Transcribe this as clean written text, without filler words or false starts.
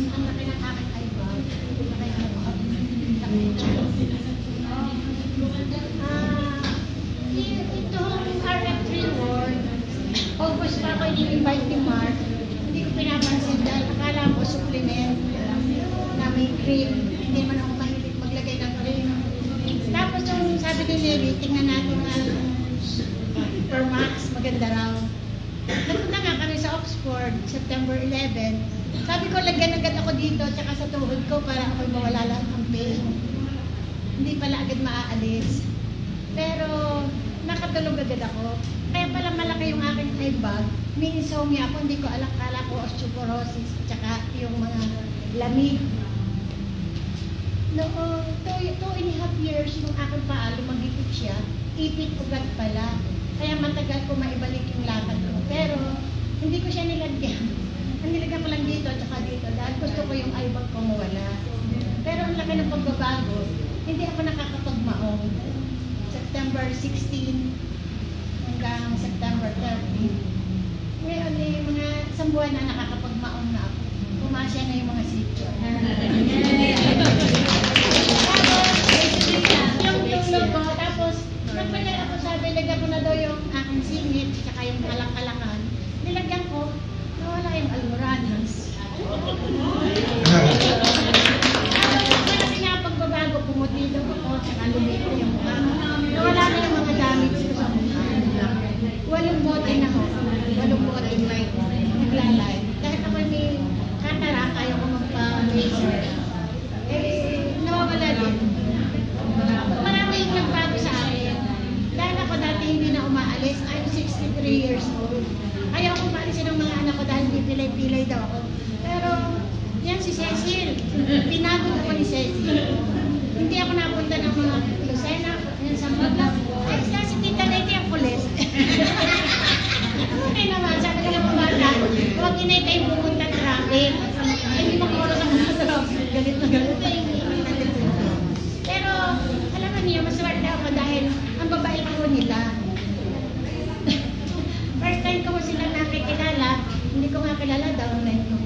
ang laki ng aking eyeball. Kaya ako, itong RF reward, August pa ako i-invite ni Mark. Hindi ko pinapansin dahil akala ko supplement na may cream. Hindi man ako mahilig maglagay ng cream. Tapos yung sabi ni Nelly, tingnan natin ang Permax, maganda raw. Nagpunta nga kami sa Oxford, September 11. Sabi ko, lagyan agad ako dito, tsaka sa tuhod ko para ako'y mawala lang ang pain. Hindi pala agad maaalis. Pero, nakatulog agad ako. Kaya pala malaki yung aking eye bag. May insomnia ako, hindi ko kala ko osteoporosis, tsaka yung mga lamig. Noong 2.5 years, yung aking paa, lumagipit siya, ipit ugat pala. Kaya matagal ko maibalik yung lakad ko. Pero, hindi ko siya nilagyan. Ang nilagyan ko lang dito at saka dito dahil gusto ko yung eye bag ko mawala. Pero ang laki ng pagbabago, hindi ako nakakapagmaong. September 16 hanggang September 30. Ngayon, mga isang buwan na nakakapagmaong na ako. Pumasya na yung mga sityo. Tapos, yung tulog ko, tapos, nagpalala ako, sabi, lagyan ko na daw yung aking singit, tsaka yung kalak-kalakan. Nilagyan ko, nawala yung almoranas. Tapos, kasi nga pagbabago, pumuti daw ako, tsaka lumito yung mukha. Nawala na yung mga damage ko sa mukha. 8 bote na ako. 8 bote na naglalay. Dahil ako may katarak, ayaw ko magpa-laser. Nawawala din. Marami yung nagbago sa akin. Dahil ako dati hindi na umaalis. I'm 63 years old. Ayaw ko maalisin ng mga anak ko dahil pipilay-pilay daw ako. Pero, yan si Cecil. Pinagod ako ni Cecil. Hindi ako napunta ng mga Lucena, yan sa Magla. Ay, si Tita Lady ang pulis. Okay naman, sabi ka ng bata, huwag inay tayong pumunta traffic. Hindi makawala sa mga traffic. Galit na galit. Pero, alam mo niyo, maswerte ako dahil ang babae ko nila. First time ko sila nakikilala, hindi ko nga kilala downline ko.